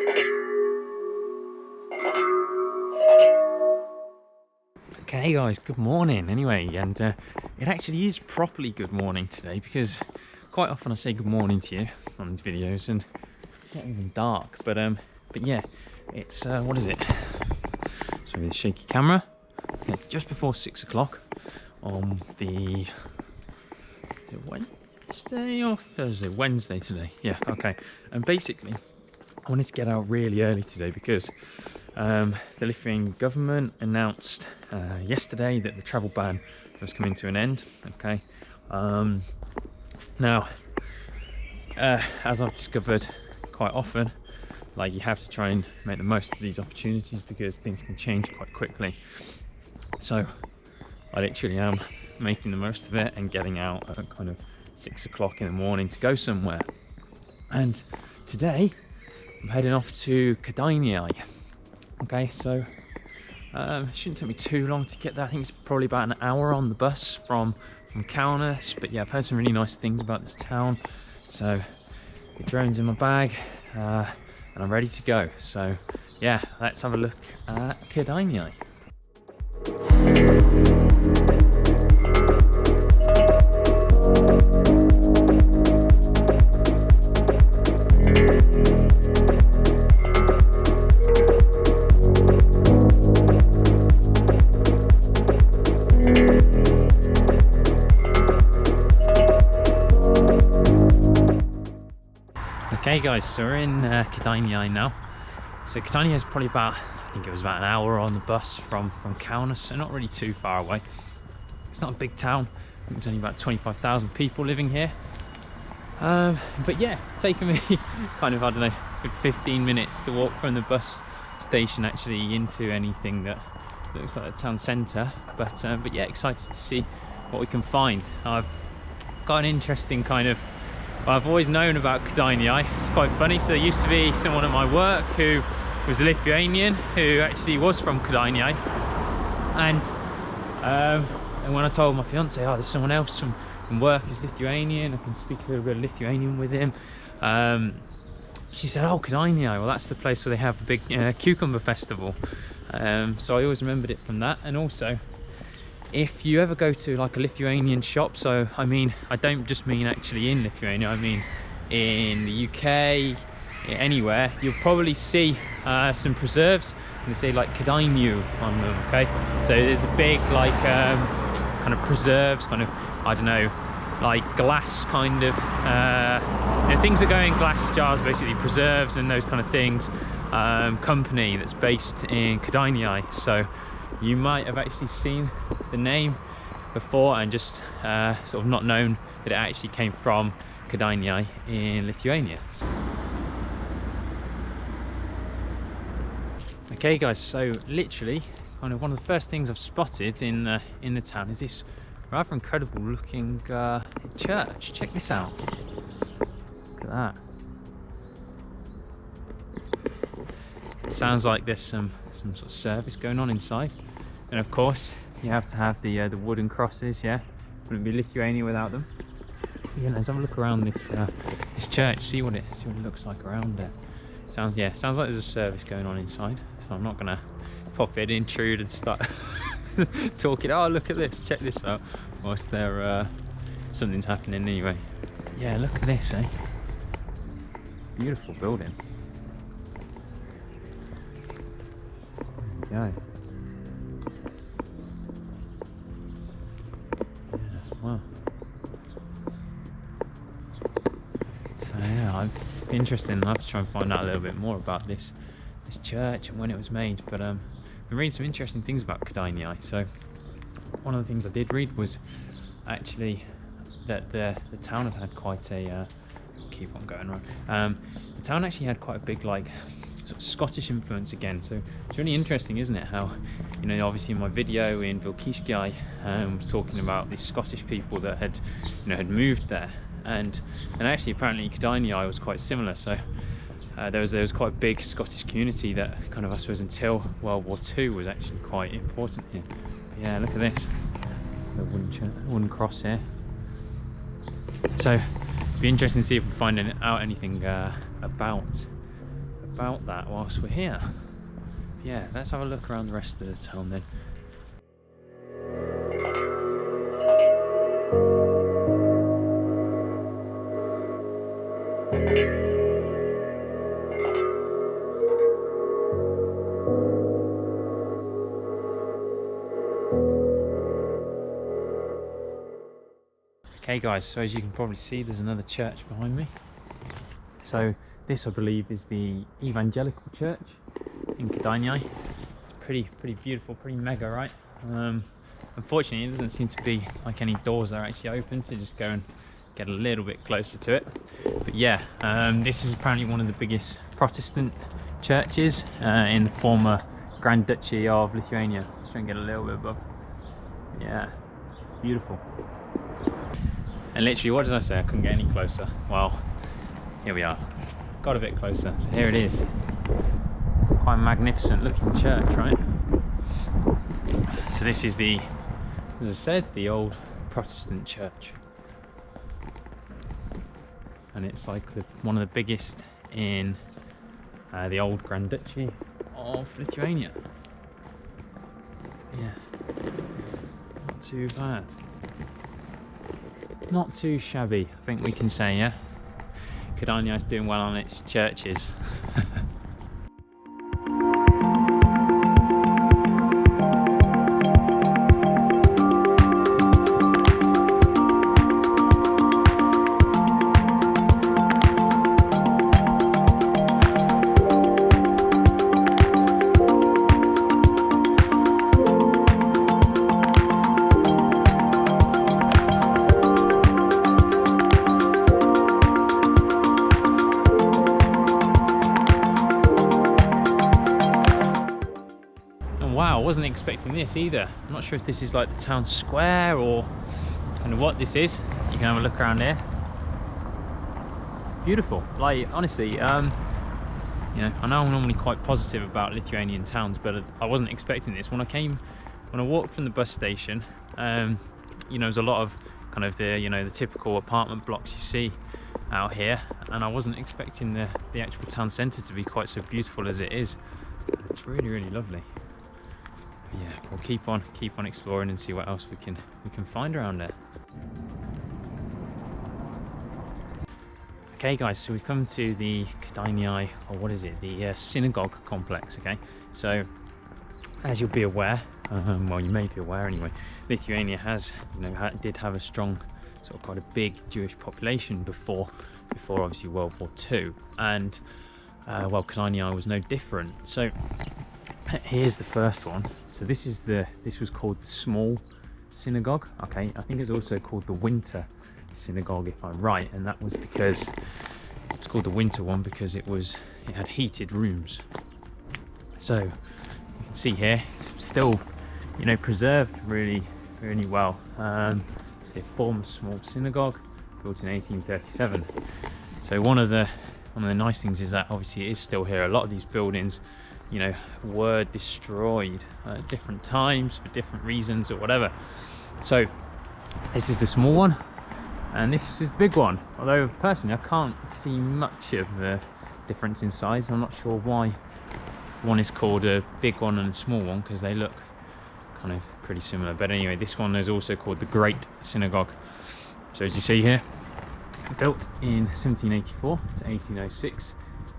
Okay guys, good morning anyway, and it actually is properly good morning today, because quite often I say good morning to you on these videos and it's not even dark, but yeah, it's what is it, so with the shaky camera, yeah, just before 6 o'clock on the, is it Wednesday or Thursday? Wednesday today, yeah, okay. And basically I wanted to get out really early today because the Lithuanian government announced yesterday that the travel ban was coming to an end. Okay, now as I've discovered quite often, like, you have to try and make the most of these opportunities because things can change quite quickly. So I literally am making the most of it and getting out at kind of 6 o'clock in the morning to go somewhere. And today I'm heading off to Kedainiai. Okay, so it shouldn't take me too long to get there. I think it's probably about an hour on the bus from Kaunas. But yeah, I've heard some really nice things about this town. So the drone's in my bag and I'm ready to go. So yeah, let's have a look at Kedainiai. Okay guys, so we're in Kedainiai now. So Kedainiai is probably about, I think it was about an hour on the bus from Kaunas, so not really too far away. It's not a big town. I think there's only about 25,000 people living here. But yeah, it's taken me kind of, I don't know, good 15 minutes to walk from the bus station actually into anything that looks like a town centre. But yeah, excited to see what we can find. I've got an interesting kind of, I've always known about Kedainiai. It's quite funny. So there used to be someone at my work who was a Lithuanian who actually was from Kedainiai, and when I told my fiance, oh, there's someone else from work who's Lithuanian, I can speak a little bit of Lithuanian with him, she said, oh, Kedainiai, well, that's the place where they have a big cucumber festival. So I always remembered it from that. And also, if you ever go to like a Lithuanian shop, so I mean, I don't just mean actually in Lithuania, I mean in the UK, anywhere, you'll probably see some preserves, and they say like Kedainiai on them. Okay, so there's a big like kind of preserves, kind of, I don't know, like glass kind of you know, things that go in glass jars, basically preserves and those kind of things, company that's based in Kedainiai. So you might have actually seen the name before and just sort of not known that it actually came from Kedainiai in Lithuania. Okay guys, so literally kind of one of the first things I've spotted in the town is this rather incredible looking church. Check this out. Look at that. Sounds like there's some sort of service going on inside, and of course you have to have the wooden crosses. Yeah, wouldn't be Lithuania without them. Yeah, let's have a look around this this church. See what it looks like around it. Sounds like there's a service going on inside. So I'm not gonna pop in, intrude, and start talking. Oh, look at this! Check this out. Whilst there something's happening anyway. Yeah, look at this, eh? Beautiful building. There we go. Yeah, wow. So yeah, I've been interested. I'll have to try and find out a little bit more about this church and when it was made. But I've been reading some interesting things about Kedainiai. So one of the things I did read was actually that the town has had quite a keep on going right. The town actually had quite a big like sort of Scottish influence again. So it's really interesting, isn't it? How, you know, obviously in my video in Vilkiskai, I was talking about these Scottish people that had, you know, had moved there, and actually apparently Kedainiai was quite similar. So there was quite a big Scottish community that kind of, I suppose, until World War II was actually quite important here. But yeah, look at this, the wooden cross here. So it'd be interesting to see if we find out anything about about that whilst we're here. Yeah, let's have a look around the rest of the town then. Okay guys, so as you can probably see, there's another church behind me. So this, I believe, is the Evangelical Church in Kedainiai. It's pretty beautiful, pretty mega, right? Unfortunately, it doesn't seem to be like any doors are actually open to just go and get a little bit closer to it. But yeah, this is apparently one of the biggest Protestant churches in the former Grand Duchy of Lithuania. Just trying to get a little bit above. Yeah, beautiful. And literally, what did I say? I couldn't get any closer. Well, here we are. Got a bit closer. So here it is. Quite a magnificent looking church, right? So this is the, as I said, the old Protestant church. And it's like one of the biggest in the old Grand Duchy of Lithuania. Yeah, not too bad. Not too shabby, I think we can say, yeah? Kedainiai is doing well on its churches. Wow, I wasn't expecting this either. I'm not sure if this is like the town square or kind of what this is. You can have a look around here. Beautiful. Like, honestly, you know, I know I'm normally quite positive about Lithuanian towns, but I wasn't expecting this. When I walked from the bus station, you know, there's a lot of kind of the, you know, the typical apartment blocks you see out here, and I wasn't expecting the actual town centre to be quite so beautiful as it is. It's really lovely. Yeah, we'll keep on exploring and see what else we can find around there. Okay guys, so we've come to the Kedainiai, or what is it, the synagogue complex. Okay, so as you'll be aware, well, you may be aware anyway, Lithuania has, you know, did have a strong, sort of quite a big Jewish population before obviously World War II, and well, Kedainiai was no different. So here's the first one. So this was called the Small Synagogue. Okay, I think it's also called the Winter Synagogue if I'm right, and that was because it's called the winter one because it had heated rooms. So you can see here it's still, you know, preserved really well. It's a former small synagogue built in 1837. So one of the nice things is that obviously it is still here. A lot of these buildings, you know, were destroyed at different times for different reasons or whatever. So this is the small one, and this is the big one. Although personally I can't see much of a difference in size. I'm not sure why one is called a big one and a small one, because they look kind of pretty similar. But anyway, this one is also called the Great Synagogue. So as you see here, built in 1784 to 1806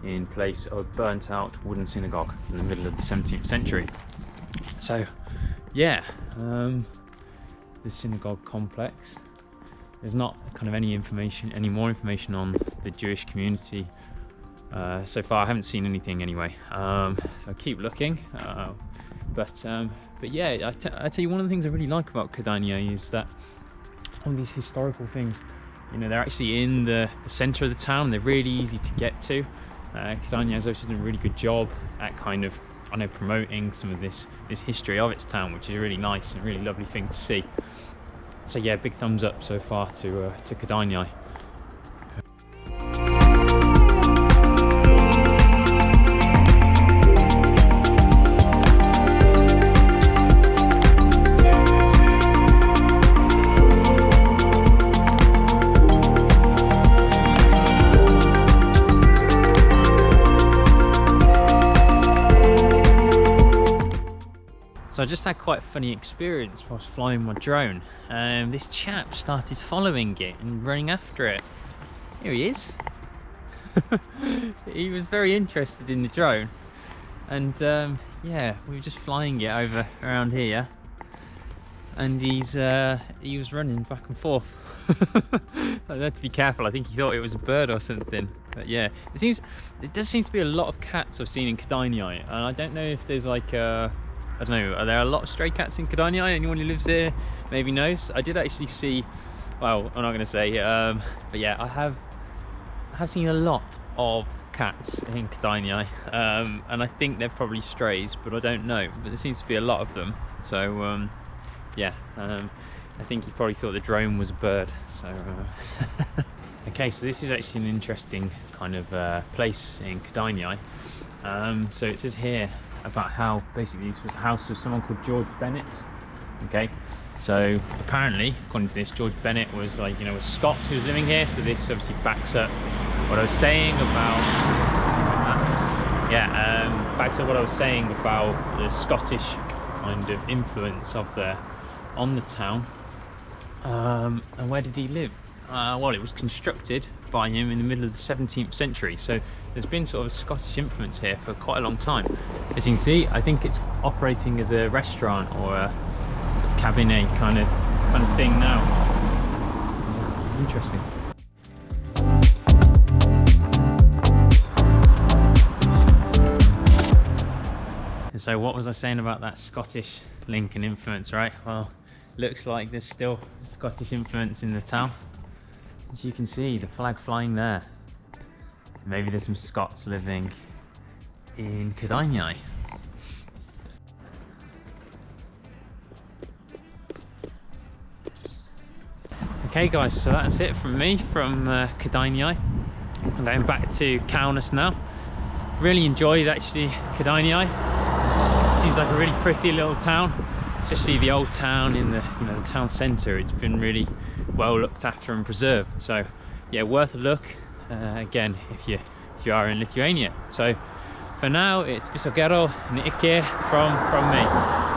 in place of burnt out wooden synagogue in the middle of the 17th century. So yeah, the synagogue complex, there's not kind of any more information on the Jewish community so far. I haven't seen anything anyway, so I keep looking, but yeah, I tell you, one of the things I really like about Kedainiai is that all these historical things, you know, they're actually in the center of the town. They're really easy to get to. Kedainiai has obviously done a really good job at kind of, I know, promoting some of this history of its town, which is a really nice and really lovely thing to see. So yeah, big thumbs up so far to Kedainiai. So I just had quite a funny experience whilst flying my drone. This chap started following it and running after it. Here he is. He was very interested in the drone, and yeah, we were just flying it over around here, and he was running back and forth. I had to be careful. I think he thought it was a bird or something. But yeah, it does seem to be a lot of cats I've seen in Kedainiai, and I don't know if there's like I don't know, are there a lot of stray cats in Kedainiai? Anyone who lives there maybe knows. I did actually see, well, I'm not going to say, but yeah, I have seen a lot of cats in Kedainiai, and I think they're probably strays, but I don't know. But there seems to be a lot of them. So yeah, I think he probably thought the drone was a bird. So okay, so this is actually an interesting kind of place in Kedainiai. So it says here about how basically this was the house of someone called George Bennett. Okay, so apparently, according to this, George Bennett was like, you know, a Scot who was living here. So this obviously backs up what I was saying about backs up what I was saying about the Scottish kind of influence of on the town. And where did he live? Well, it was constructed by him in the middle of the 17th century, so there's been sort of a Scottish influence here for quite a long time. As you can see, I think it's operating as a restaurant or a cabinet kind of thing now. Yeah, interesting. And so what was I saying about that Scottish link and influence, right? Well, looks like there's still Scottish influence in the town. As you can see, the flag flying there. Maybe there's some Scots living in Kedainiai. Okay guys, so that's it from me from Kedainiai. I'm going back to Kaunas now. Really enjoyed actually Kedainiai. Seems like a really pretty little town, especially the old town in the the town centre. It's been really well looked after and preserved. So yeah, worth a look again if you are in Lithuania. So for now, it's Viso gero and Ike from me.